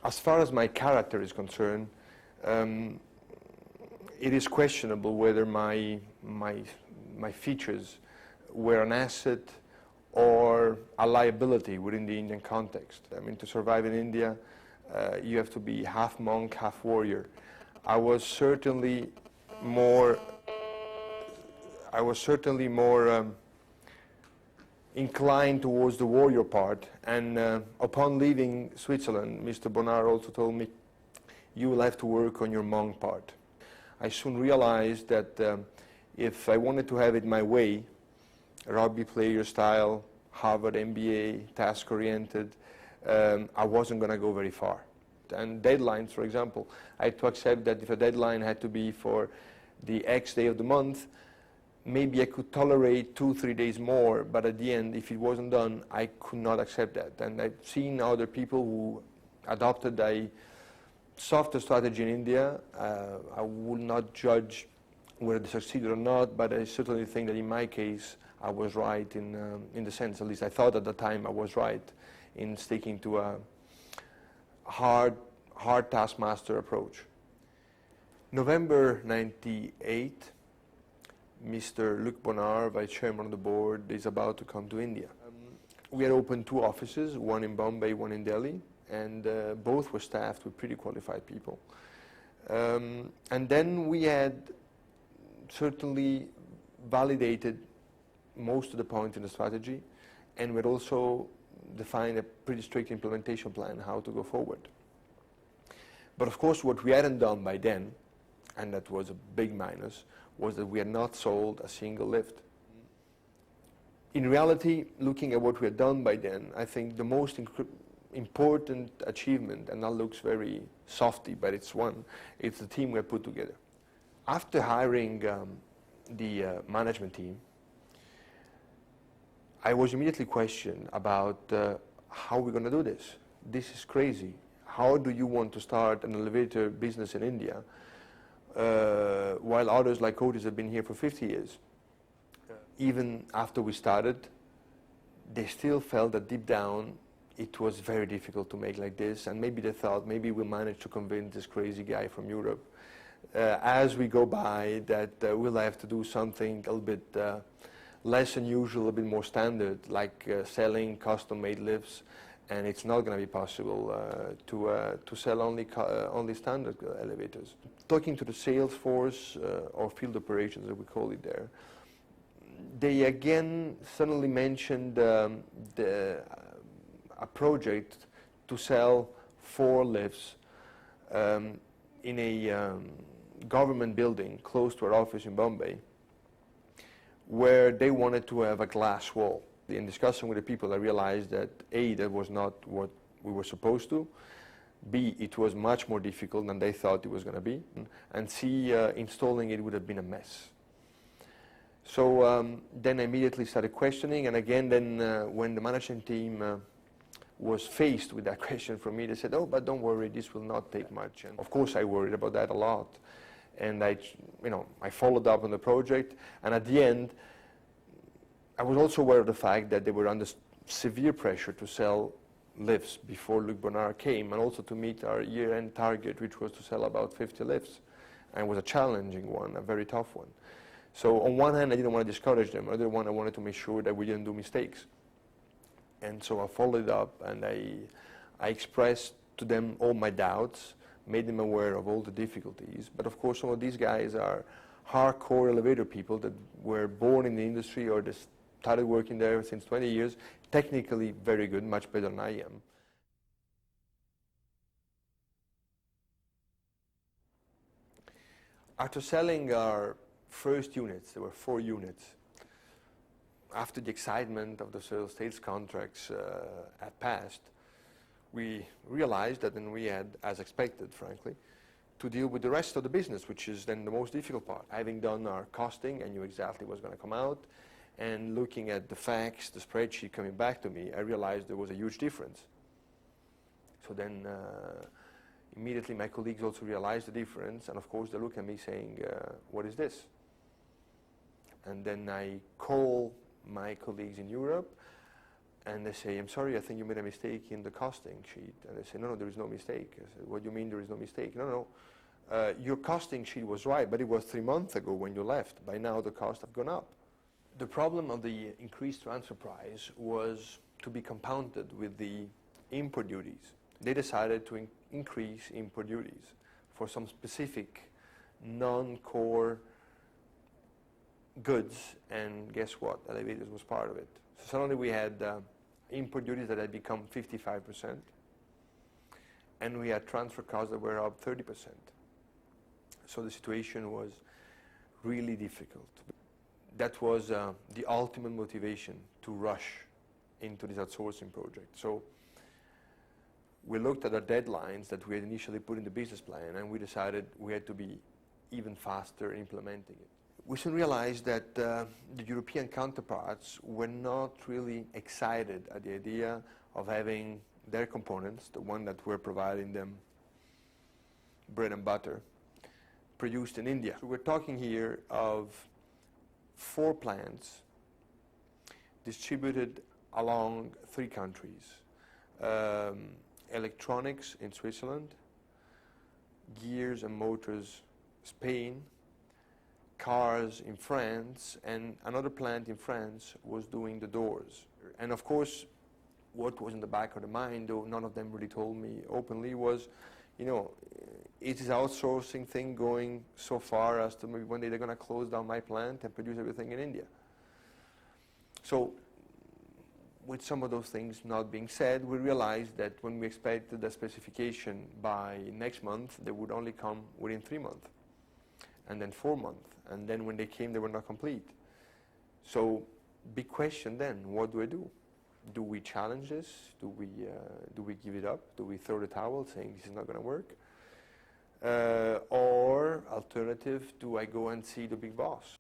As far as my character is concerned, it is questionable whether my features were an asset or a liability within the Indian context. I mean, to survive in India, you have to be half monk, half warrior. I was certainly more inclined towards the warrior part, and upon leaving Switzerland, Mr. Bonnard also told me, you will have to work on your monk part. I soon realized that if I wanted to have it my way, rugby player style, Harvard MBA, task-oriented, I wasn't going to go very far. And deadlines, for example, I had to accept that if a deadline had to be for the X day of the month, maybe I could tolerate 2-3 days more, but at the end, if it wasn't done, I could not accept that. And I've seen other people who adopted a softer strategy in India. I will not judge whether they succeeded or not, but I certainly think that in my case, I was right in the sense, at least I thought at the time I was right in sticking to a hard taskmaster approach. November 98, Mr. Luc Bonnard, Vice Chairman of the Board, is about to come to India. We had opened 2 offices, one in Bombay, one in Delhi, and both were staffed with pretty qualified people. And then we had certainly validated most of the points in the strategy, and we had also defined a pretty strict implementation plan how to go forward. But of course, what we hadn't done by then, and that was a big minus, was that we had not sold a single lift. In reality, looking at what we had done by then, I think the most important achievement, and that looks very softy, but it's the team we had put together. After hiring the management team, I was immediately questioned about how we're going to do this. This is crazy. How do you want to start an elevator business in India while others like Otis have been here for 50 years? Even after we started, they still felt that deep down it was very difficult to make like this, and maybe they thought maybe we'll manage to convince this crazy guy from Europe as we go by that we'll have to do something a little bit less unusual, a bit more standard, like selling custom-made lifts, and it's not going to be possible to sell only standard elevators. Talking to the sales force or field operations, as we call it there, they again suddenly mentioned a project to sell 4 lifts in a government building close to our office in Bombay, where they wanted to have a glass wall. In discussing with the people, I realized that A, that was not what we were supposed to, B, it was much more difficult than they thought it was going to be, and C, installing it would have been a mess. So then I immediately started questioning, and again then when the management team was faced with that question from me, they said, oh, but don't worry, this will not take much. And of course I worried about that a lot. And I followed up on the project, and at the end, I was also aware of the fact that they were under severe pressure to sell lifts before Luc Bonnard came, and also to meet our year-end target, which was to sell about 50 lifts. And it was a challenging one, a very tough one. So on one hand, I didn't want to discourage them. On the other one, I wanted to make sure that we didn't do mistakes. And so I followed up, and I expressed to them all my doubts, made them aware of all the difficulties. But of course, some of these guys are hardcore elevator people that were born in the industry or they started working there since 20 years, technically very good, much better than I am. After selling our first units, there were 4 units, after the excitement of the sales contracts had passed, we realized that then we had, as expected, frankly, to deal with the rest of the business, which is then the most difficult part. Having done our costing, I knew exactly what's going to come out, and looking at the facts, the spreadsheet coming back to me, I realized there was a huge difference. So then immediately my colleagues also realized the difference, and of course they look at me saying, what is this? And then I call my colleagues in Europe, And they say, I'm sorry, I think you made a mistake in the costing sheet. And they say, no, there is no mistake. I said, what do you mean there is no mistake? No. Your costing sheet was right, but it was 3 months ago when you left. By now, the costs have gone up. The problem of the increased transfer price was to be compounded with the import duties. They decided to increase import duties for some specific non-core goods, and guess what? Elevators was part of it. So suddenly we had import duties that had become 55%, and we had transfer costs that were up 30%. So the situation was really difficult. That was the ultimate motivation to rush into this outsourcing project. So we looked at our deadlines that we had initially put in the business plan, and we decided we had to be even faster implementing it. We soon realized that the European counterparts were not really excited at the idea of having their components, the one that we're providing them bread and butter, produced in India. So we're talking here of 4 plants distributed along 3 countries. Electronics in Switzerland, gears and motors Spain, cars in France, and another plant in France was doing the doors. And of course, what was in the back of the mind, though none of them really told me openly, was, is this outsourcing thing going so far as to maybe one day they're going to close down my plant and produce everything in India? So, with some of those things not being said, we realized that when we expected the specification by next month, they would only come within 3 months, and then 4 months, and then when they came, they were not complete. So, big question then, what do I do? Do we challenge this? Do we give it up? Do we throw the towel saying this is not going to work? Or alternative, do I go and see the big boss?